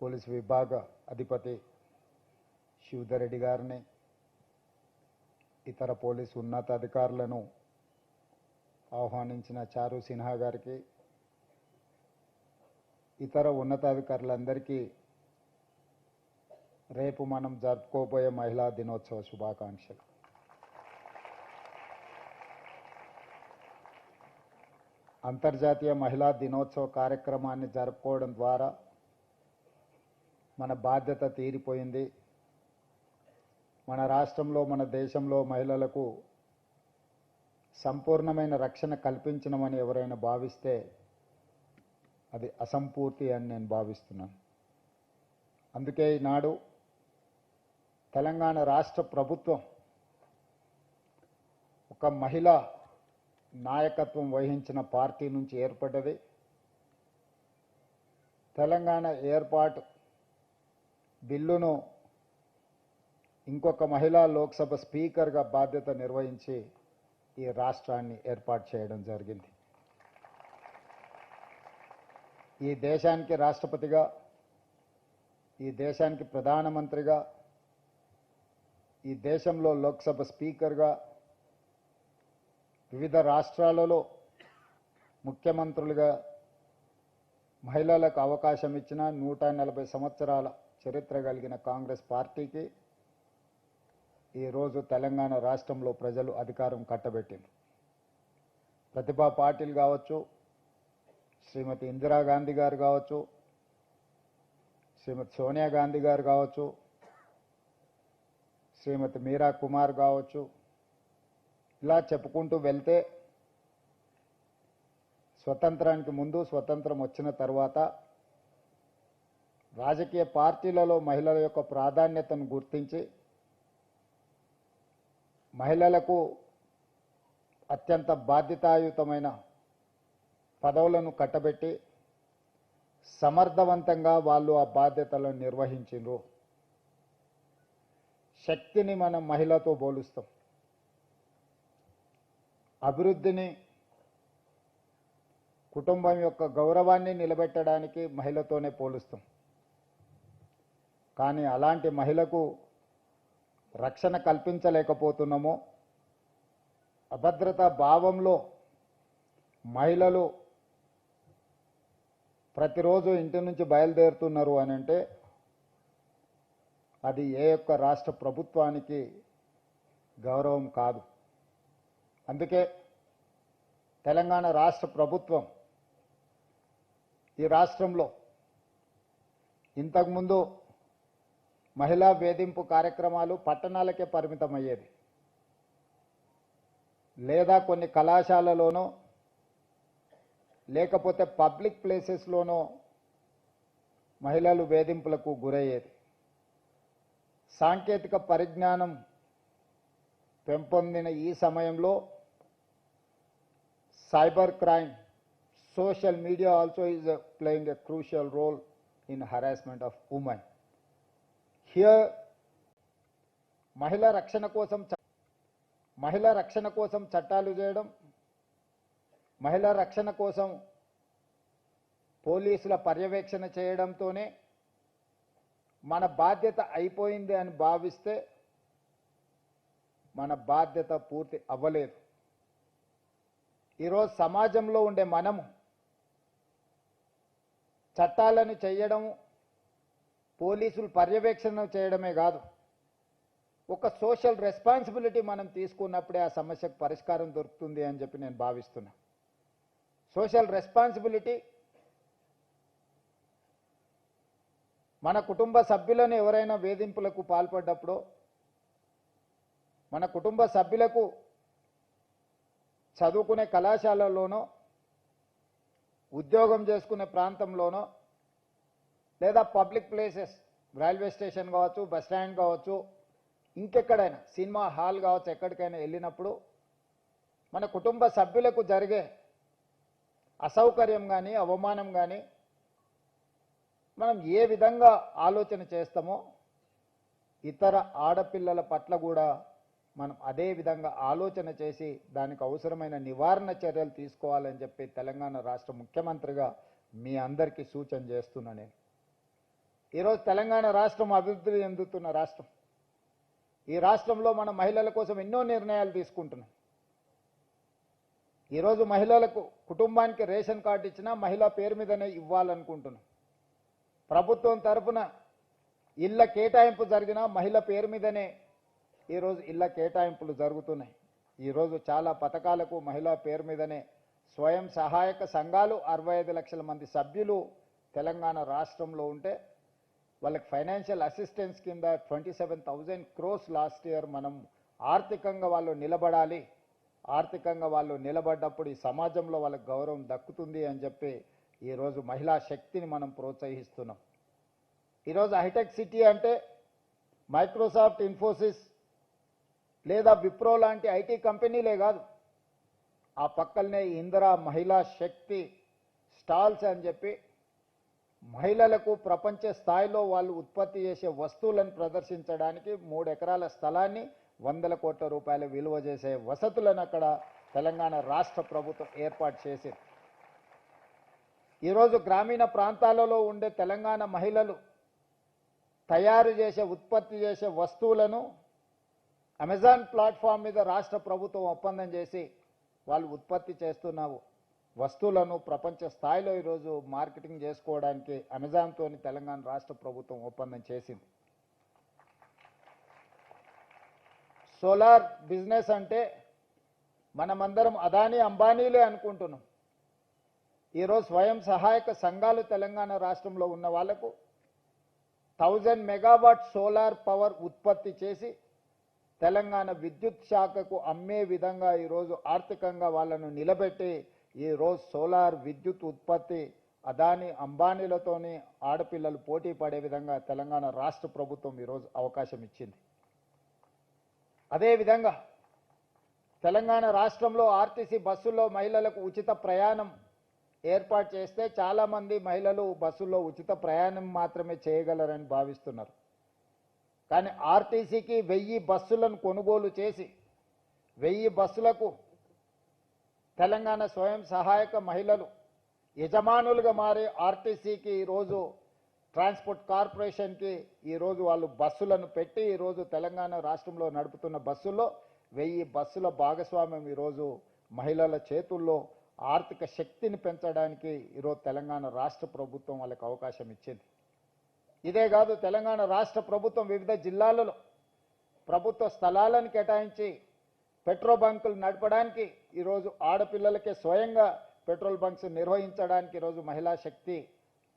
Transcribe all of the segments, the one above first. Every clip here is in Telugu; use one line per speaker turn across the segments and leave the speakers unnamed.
పోలీస్ విభాగ అధిపతి శివధర్ రెడ్డి గారిని, ఇతర పోలీసు ఉన్నతాధికారులను ఆహ్వానించిన చారు సిన్హా గారికి, ఇతర ఉన్నతాధికారులందరికీ రేపు మనం జరుపుకోబోయే మహిళా దినోత్సవ శుభాకాంక్షలు. అంతర్జాతీయ మహిళా దినోత్సవ కార్యక్రమాన్ని జరుపుకోవడం ద్వారా మన బాధ్యత తీరిపోయింది. మన రాష్ట్రంలో, మన దేశంలో మహిళలకు సంపూర్ణమైన రక్షణ కల్పించమని ఎవరైనా భావిస్తే అది అసంపూర్తి అని నేను భావిస్తున్నాను. అందుకే ఈనాడు తెలంగాణ రాష్ట్ర ప్రభుత్వం ఒక మహిళ నాయకత్వం వహించిన పార్టీ నుంచి ఏర్పడ్డది. తెలంగాణ ఏర్పాటు బిల్లును ఇంకొక మహిళా లోక్సభ స్పీకర్గా బాధ్యత నిర్వహించి ఈ రాష్ట్రాన్ని ఏర్పాటు చేయడం జరిగింది. ఈ దేశానికి రాష్ట్రపతిగా, ఈ దేశానికి ప్రధానమంత్రిగా, ఈ దేశంలో లోక్సభ స్పీకర్గా, వివిధ రాష్ట్రాలలో ముఖ్యమంత్రులుగా మహిళలకు అవకాశం ఇచ్చిన 140 సంవత్సరాల చరిత్ర కలిగిన కాంగ్రెస్ పార్టీకి ఈరోజు తెలంగాణ రాష్ట్రంలో ప్రజలు అధికారం కట్టబెట్టింది. ప్రతిభా పాటిల్ కావచ్చు, శ్రీమతి ఇందిరాగాంధీ గారు కావచ్చు, శ్రీమతి సోనియా గాంధీ గారు కావచ్చు, శ్రీమతి మీరా కుమార్ కావచ్చు, ఇలా చెప్పుకుంటూ వెళ్తే స్వతంత్రానికి ముందు, స్వతంత్రం వచ్చిన తర్వాత రాజకీయ పార్టీలలో మహిళల యొక్క ప్రాధాన్యతను గుర్తించి మహిళలకు అత్యంత బాధ్యతాయుతమైన పదవులను కట్టబెట్టి సమర్థవంతంగా వాళ్ళు ఆ బాధ్యతలను నిర్వహించారు. శక్తిని మనం మహిళతో పోలుస్తాం, అభివృద్ధిని, కుటుంబం యొక్క గౌరవాన్ని నిలబెట్టడానికి మహిళతోనే పోలుస్తాం. కానీ అలాంటి మహిళకు రక్షణ కల్పించలేకపోతున్నామో, అభద్రతా భావంలో మహిళలు ప్రతిరోజు ఇంటి నుంచి బయలుదేరుతున్నారు అని అంటే అది ఏ యొక్క రాష్ట్ర ప్రభుత్వానికి గౌరవం కాదు. అందుకే తెలంగాణ రాష్ట్ర ప్రభుత్వం ఈ రాష్ట్రంలో ఇంతకుముందు మహిళా వేధింపు కార్యక్రమాలు పట్టణాలకే పరిమితమయ్యేది, లేదా కొన్ని కళాశాలలోనో లేకపోతే పబ్లిక్ ప్లేసెస్లోనో మహిళలు వేధింపులకు గురయ్యేది. సాంకేతిక పరిజ్ఞానం పెంపొందిన ఈ సమయంలో cyber crime, social media also is playing a crucial role in harassment of women. Here, మహిళా రక్షణ కోసం చట్టాలు చేయడం, మహిళా రక్షణ కోసం పోలీసుల పర్యవేక్షణ చేయడంతోనే మన బాధ్యత అయిపోయింది అని భావిస్తే మన బాధ్యత పూర్తి అవ్వలేదు. ఈరోజు సమాజంలో ఉండే మనము చట్టాలను చేయడం, పోలీసులు పర్యవేక్షణ చేయడమే కాదు, ఒక సోషల్ రెస్పాన్సిబిలిటీ మనం తీసుకున్నప్పుడే ఆ సమస్యకు పరిష్కారం దొరుకుతుంది అని చెప్పి నేను భావిస్తున్నా. సోషల్ రెస్పాన్సిబిలిటీ మన కుటుంబ సభ్యులను ఎవరైనా వేధింపులకు పాల్పడ్డప్పుడు, మన కుటుంబ సభ్యులకు చదువుకునే కళాశాలలోనో, ఉద్యోగం చేసుకునే ప్రాంతంలోనో, లేదా పబ్లిక్ ప్లేసెస్, రైల్వే స్టేషన్ కావచ్చు, బస్ స్టాండ్ కావచ్చు, ఇంకెక్కడైనా సినిమా హాల్ కావచ్చు, ఎక్కడికైనా వెళ్ళినప్పుడు మన కుటుంబ సభ్యులకు జరిగే అసౌకర్యం కానీ, అవమానం కానీ మనం ఏ విధంగా ఆలోచన చేస్తామో ఇతర ఆడపిల్లల పట్ల కూడా మనం అదే విధంగా ఆలోచన చేసి దానికి అవసరమైన నివారణ చర్యలు తీసుకోవాలని చెప్పి తెలంగాణ రాష్ట్ర ముఖ్యమంత్రిగా మీ అందరికీ సూచన చేస్తున్నా. నేను ఈరోజు తెలంగాణ రాష్ట్రం అభివృద్ధి చెందుతున్న రాష్ట్రం. ఈ రాష్ట్రంలో మన మహిళల కోసం ఎన్నో నిర్ణయాలు తీసుకుంటున్నాం. ఈరోజు మహిళలకు కుటుంబానికి రేషన్ కార్డు ఇచ్చినా మహిళా పేరు మీదనే ఇవ్వాలనుకుంటున్నాం. ప్రభుత్వం తరఫున ఇళ్ల కేటాయింపు జరిగినా మహిళ పేరు మీదనే ఈరోజు ఇళ్ల కేటాయింపులు జరుగుతున్నాయి. ఈరోజు చాలా పథకాలకు మహిళా పేరు మీదనే స్వయం సహాయక సంఘాలు 65 లక్షల మంది సభ్యులు తెలంగాణ రాష్ట్రంలో ఉంటే వాళ్ళకి ఫైనాన్షియల్ అసిస్టెన్స్ కింద 27,000 crores లాస్ట్ ఇయర్ మనం ఆర్థికంగా వాళ్ళు నిలబడాలి, ఆర్థికంగా వాళ్ళు నిలబడ్డప్పుడు ఈ సమాజంలో వాళ్ళకి గౌరవం దక్కుతుంది అని చెప్పి ఈరోజు మహిళా శక్తిని మనం ప్రోత్సహిస్తున్నాం. ఈరోజు హైటెక్ సిటీ అంటే మైక్రోసాఫ్ట్, ఇన్ఫోసిస్ లేదా విప్రో లాంటి ఐటీ కంపెనీలే కాదు, ఆ పక్కనే ఇందిరా మహిళా శక్తి స్టాల్స్ అని చెప్పి మహిళలకు ప్రపంచ స్థాయిలో వాళ్ళు ఉత్పత్తి చేసే వస్తువులను ప్రదర్శించడానికి 3 ఎకరాల స్థలాన్ని 100 కోట్ల రూపాయలు విలువ చేసే వసతులను అక్కడ తెలంగాణ రాష్ట్ర ప్రభుత్వం ఏర్పాటు చేసింది. ఈరోజు గ్రామీణ ప్రాంతాలలో ఉండే తెలంగాణ మహిళలు తయారు చేసే ఉత్పత్తి చేసే వస్తువులను అమెజాన్ ప్లాట్ఫామ్ మీద రాష్ట్ర ప్రభుత్వం ఒప్పందం చేసి వాళ్ళు ఉత్పత్తి చేస్తున్న వస్తువులను ప్రపంచ స్థాయిలో ఈరోజు మార్కెటింగ్ చేసుకోవడానికి అమెజాన్తో తెలంగాణ రాష్ట్ర ప్రభుత్వం ఒప్పందం చేసింది. సోలార్ బిజినెస్ అంటే మనమందరం అదానీ అంబానీలే అనుకుంటున్నాం. ఈరోజు స్వయం సహాయక సంఘాలు తెలంగాణ రాష్ట్రంలో ఉన్న వాళ్లకు 1000 మెగావాట్ సోలార్ పవర్ ఉత్పత్తి చేసి తెలంగాణ విద్యుత్ శాఖకు అమ్మే విధంగా ఈరోజు ఆర్థికంగా వాళ్ళను నిలబెట్టి ఈరోజు సోలార్ విద్యుత్ ఉత్పత్తి అదానీ అంబానీలతోని ఆడపిల్లలు పోటీ పడే విధంగా తెలంగాణ రాష్ట్ర ప్రభుత్వం ఈరోజు అవకాశం ఇచ్చింది. అదేవిధంగా తెలంగాణ రాష్ట్రంలో ఆర్టీసీ బస్సుల్లో మహిళలకు ఉచిత ప్రయాణం ఏర్పాటు చేస్తే చాలామంది మహిళలు బస్సుల్లో ఉచిత ప్రయాణం మాత్రమే చేయగలరని భావిస్తున్నారు. కానీ ఆర్టీసీకి 1000 బస్సులను కొనుగోలు చేసి 1000 బస్సులకు తెలంగాణ స్వయం సహాయక మహిళలు యజమానులుగా మారి ఆర్టీసీకి ఈరోజు ట్రాన్స్పోర్ట్ కార్పొరేషన్కి ఈరోజు వాళ్ళు బస్సులను పెట్టి ఈరోజు తెలంగాణ రాష్ట్రంలో నడుపుతున్న బస్సుల్లో 1000 బస్సుల భాగస్వామ్యం ఈరోజు మహిళల చేతుల్లో ఆర్థిక శక్తిని పెంచడానికి ఈరోజు తెలంగాణ రాష్ట్ర ప్రభుత్వం వాళ్ళకి అవకాశం ఇచ్చింది. ఇదే కాదు, తెలంగాణ రాష్ట్ర ప్రభుత్వం వివిధ జిల్లాలలో ప్రభుత్వ స్థలాలను కేటాయించి పెట్రోల్ బంకులు నడపడానికి ఈరోజు ఆడపిల్లలకే స్వయంగా పెట్రోల్ బంక్స్ నిర్వహించడానికి ఈరోజు మహిళా శక్తి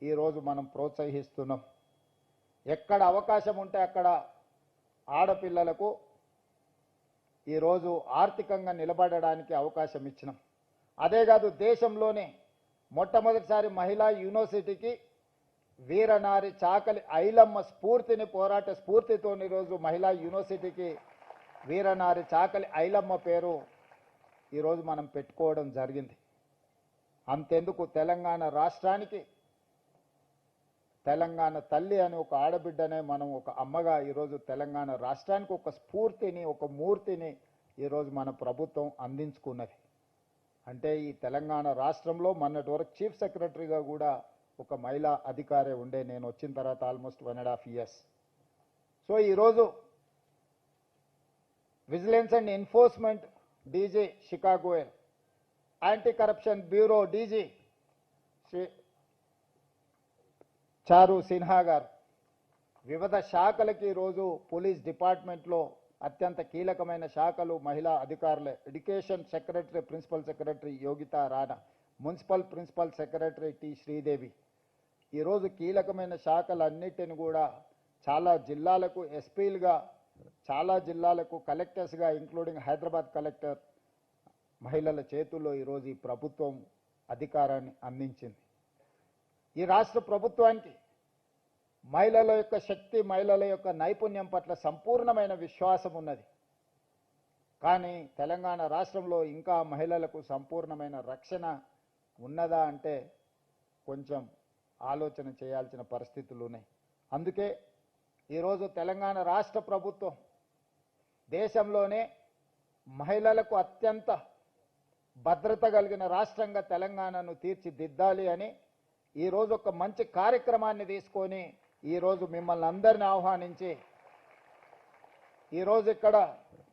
ఈరోజు మనం ప్రోత్సహిస్తున్నాం. ఎక్కడ అవకాశం ఉంటే అక్కడ ఆడపిల్లలకు ఈరోజు ఆర్థికంగా నిలబడడానికి అవకాశం ఇచ్చినాం. అదే కాదు, దేశంలోనే మొట్టమొదటిసారి మహిళా యూనివర్సిటీకి వీరనారి చాకలి ఐలమ్మ స్ఫూర్తిని పోరాట స్ఫూర్తితో ఈరోజు మహిళా యూనివర్సిటీకి వీరనారి చాకలి ఐలమ్మ పేరు ఈరోజు మనం పెట్టుకోవడం జరిగింది. అంతెందుకు, తెలంగాణ రాష్ట్రానికి తెలంగాణ తల్లి అని ఒక ఆడబిడ్డనే మనం ఒక అమ్మగా ఈరోజు తెలంగాణ రాష్ట్రానికి ఒక స్ఫూర్తిని, ఒక మూర్తిని ఈరోజు మన ప్రభుత్వం అందించుకున్నది. అంటే ఈ తెలంగాణ రాష్ట్రంలో మొన్నటి వరకు చీఫ్ సెక్రటరీగా కూడా ఒక మహిళా అధికారే ఉండే. నేను వచ్చిన తర్వాత ఆల్మోస్ట్ 1.5 years. సో ఈరోజు vigilance and enforcement DG Shikha Goyal, anti corruption bureau DG Shri Charu Sinha గారు వివిధ శాఖలకి ఈరోజు పోలీస్ డిపార్ట్మెంట్లో అత్యంత కీలకమైన శాఖలు మహిళా అధికారులే. Education secretary, principal secretary Yogita Rana, municipal principal secretary T Sridevi, ఈరోజు కీలకమైన శాఖలన్నిటిని కూడా చాలా జిల్లాలకు ఎస్పీలుగా, చాలా జిల్లాలకు కలెక్టర్స్గా, ఇంక్లూడింగ్ హైదరాబాద్ కలెక్టర్ మహిళల చేతుల్లో ఈరోజు ఈ ప్రభుత్వం అధికారాన్ని అందించింది. ఈ రాష్ట్ర ప్రభుత్వానికి మహిళల యొక్క శక్తి, మహిళల యొక్క నైపుణ్యం పట్ల సంపూర్ణమైన విశ్వాసం ఉన్నది. కానీ తెలంగాణ రాష్ట్రంలో ఇంకా మహిళలకు సంపూర్ణమైన రక్షణ ఉన్నదా అంటే కొంచెం ఆలోచన చేయాల్సిన పరిస్థితులు ఉన్నాయి. అందుకే ఈరోజు తెలంగాణ రాష్ట్ర ప్రభుత్వం దేశంలోనే మహిళలకు అత్యంత భద్రత కలిగిన రాష్ట్రంగా తెలంగాణను తీర్చిదిద్దాలి అని ఈరోజు ఒక మంచి కార్యక్రమాన్ని తీసుకొని ఈరోజు మిమ్మల్ని అందరిని ఆహ్వానించి ఈరోజు ఇక్కడ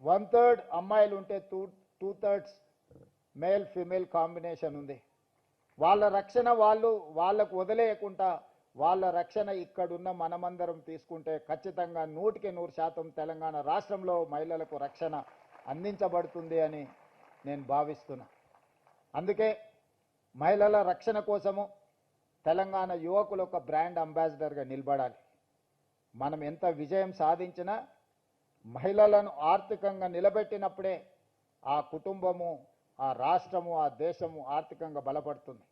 1/3 అమ్మాయిలు ఉంటే 2/3 మేల్ ఫీమేల్ కాంబినేషన్ ఉంది. వాళ్ళ రక్షణ వాళ్ళకు వదిలేయకుండా వాళ్ళ రక్షణ ఇక్కడున్న మనమందరం తీసుకుంటే ఖచ్చితంగా 100% తెలంగాణ రాష్ట్రంలో మహిళలకు రక్షణ అందించబడుతుంది అని నేను భావిస్తున్నా. అందుకే మహిళల రక్షణ కోసము తెలంగాణ యువకులు ఒక బ్రాండ్ అంబాసిడర్గా నిలబడాలి. మనం ఎంత విజయం సాధించినా మహిళలను ఆర్థికంగా నిలబెట్టినప్పుడే ఆ కుటుంబము, ఆ రాష్ట్రము, ఆ దేశము ఆర్థికంగా బలపడుతుంది.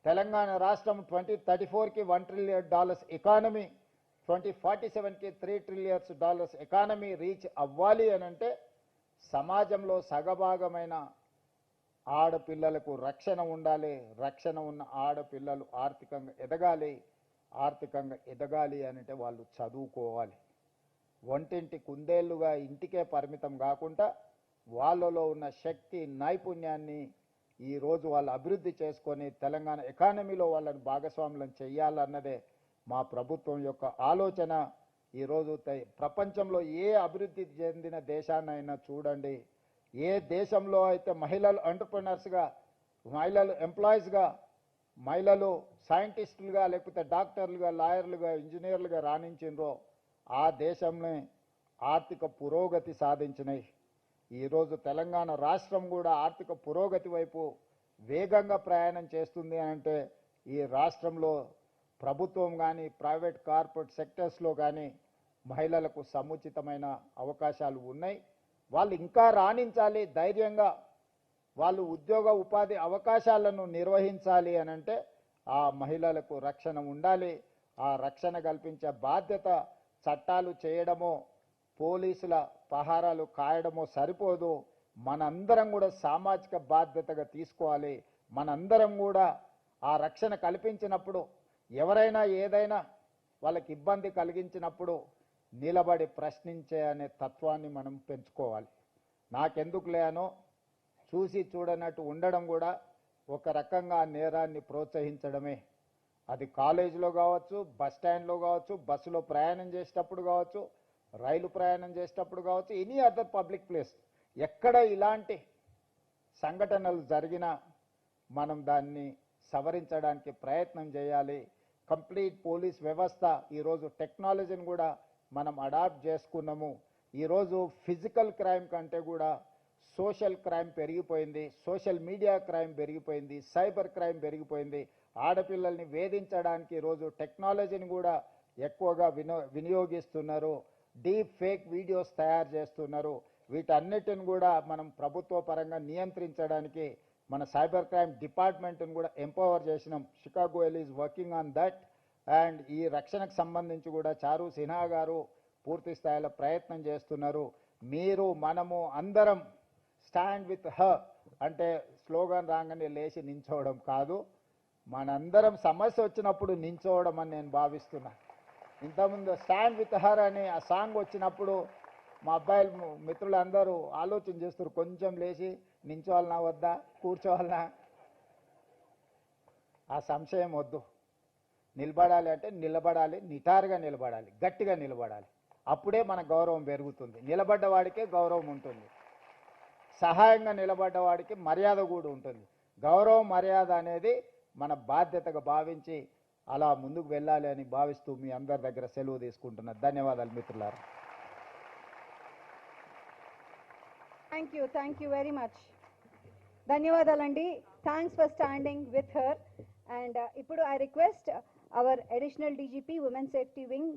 తెలంగాణ రాష్ట్రం 2034కి $1 trillion ఎకానమీ, 2047కి $3 trillion ఎకానమీ రీచ్ అవ్వాలి అని అంటే సమాజంలో సగభాగమైన ఆడపిల్లలకు రక్షణ ఉండాలి. రక్షణ ఉన్న ఆడపిల్లలు ఆర్థికంగా ఎదగాలి అని అంటే వాళ్ళు చదువుకోవాలి. వంటింటి కుందేళ్లుగా ఇంటికే పరిమితం కాకుండా వాళ్ళలో ఉన్న శక్తి, నైపుణ్యాన్ని ఈరోజు వాళ్ళు అభివృద్ధి చేసుకొని తెలంగాణ ఎకానమీలో వాళ్ళని భాగస్వాములను చేయాలన్నదే మా ప్రభుత్వం యొక్క ఆలోచన. ఈరోజు ప్రపంచంలో ఏ అభివృద్ధి చెందిన దేశాన్నైనా చూడండి, ఏ దేశంలో అయితే మహిళలు ఎంటర్‌ప్రెన్యూర్స్గా, మహిళలు ఎంప్లాయీస్గా, మహిళలు సైంటిస్టులుగా, లేకపోతే డాక్టర్లుగా, లాయర్లుగా, ఇంజనీర్లుగా రాణించిండ్రో ఆ దేశంలో ఆర్థిక పురోగతి సాధించినాయి. ఈరోజు తెలంగాణ రాష్ట్రం కూడా ఆర్థిక పురోగతి వైపు వేగంగా ప్రయాణం చేస్తుంది అంటే ఈ రాష్ట్రంలో ప్రభుత్వం కానీ, ప్రైవేట్ కార్పొరేట్ సెక్టర్స్లో కానీ మహిళలకు సముచితమైన అవకాశాలు ఉన్నాయి. వాళ్ళు ఇంకా రాణించాలి, ధైర్యంగా వాళ్ళు ఉద్యోగ ఉపాధి అవకాశాలను నిర్వహించాలి అని అంటే ఆ మహిళలకు రక్షణ ఉండాలి. ఆ రక్షణ కల్పించే బాధ్యత చట్టాలు చేయడమో, పోలీసుల పహారాలు కాయడమో సరిపోదు. మనందరం కూడా సామాజిక బాధ్యతగా తీసుకోవాలి. మనందరం కూడా ఆ రక్షణ కల్పించినప్పుడు ఎవరైనా ఏదైనా వాళ్ళకి ఇబ్బంది కలిగించినప్పుడు నిలబడి ప్రశ్నించే అనే తత్వాన్ని మనం పెంచుకోవాలి. నాకెందుకులే అనో చూసి చూడనట్టు ఉండడం కూడా ఒక రకంగా నేరాన్ని ప్రోత్సహించడమే. అది కాలేజీలో కావచ్చు, బస్ స్టాండ్లో కావచ్చు, బస్సులో ప్రయాణం చేసేటప్పుడు కావచ్చు, రైలు ప్రయాణం చేసేటప్పుడు కావచ్చు, ఎనీ అదర్ పబ్లిక్ ప్లేస్ ఎక్కడ ఇలాంటి సంఘటనలు జరిగినా మనం దాన్ని సవరించడానికి ప్రయత్నం చేయాలి. కంప్లీట్ పోలీస్ వ్యవస్థ ఈరోజు టెక్నాలజీని కూడా మనం అడాప్ట్ చేసుకున్నాము. ఈరోజు ఫిజికల్ క్రైమ్ కంటే కూడా సోషల్ క్రైమ్ పెరిగిపోయింది, సోషల్ మీడియా క్రైమ్ పెరిగిపోయింది, సైబర్ క్రైమ్ పెరిగిపోయింది. ఆడపిల్లల్ని వేధించడానికి ఈరోజు టెక్నాలజీని కూడా ఎక్కువగా వినియోగిస్తున్నారు. డీప్ ఫేక్ వీడియోస్ తయారు చేస్తున్నారు. వీటన్నిటిని కూడా మనం ప్రభుత్వ పరంగా నియంత్రించడానికి మన సైబర్ క్రైమ్ డిపార్ట్మెంట్ని కూడా ఎంపవర్ చేసినాం. Chicago L is working on that. And ఈ రక్షణకు సంబంధించి కూడా చారు సిన్హా గారు పూర్తి స్థాయిలో ప్రయత్నం చేస్తున్నారు. మీరు, మనము అందరం స్టాండ్ విత్ హర్ అంటే స్లోగన్ రాగానే లేచి నించోవడం కాదు, మనందరం సమస్య వచ్చినప్పుడు నించోవడం అని నేను భావిస్తున్నా. ఇంతకుముందు స్టాండ్ విత్ హర్ అని ఆ సాంగ్ వచ్చినప్పుడు మా అబ్బాయిలు మిత్రులందరూ ఆలోచన చేస్తారు, కొంచెం లేచి నించోవాలన్నా వద్దా, కూర్చోవాలన్నా. ఆ సంశయం వద్దు. నిలబడాలి అంటే నిలబడాలి, నిటారుగా నిలబడాలి, గట్టిగా నిలబడాలి. అప్పుడే మన గౌరవం పెరుగుతుంది. నిలబడ్డవాడికే గౌరవం ఉంటుంది. సహాయంగా నిలబడ్డవాడికి మర్యాద కూడా ఉంటుంది. గౌరవం, మర్యాద అనేది మన బాధ్యతగా భావించి అలా ముందుకు వెళ్ళాలి అని భావిస్తూ మీ అందరి దగ్గర సెలవు తీసుకుంటున్నా. ధన్యవాదాలు మిత్రులారా.
Thank you very much. ధన్యవాదాలండి. Thanks for standing with her. And ఇప్పుడు I request our additional DGP women safety wing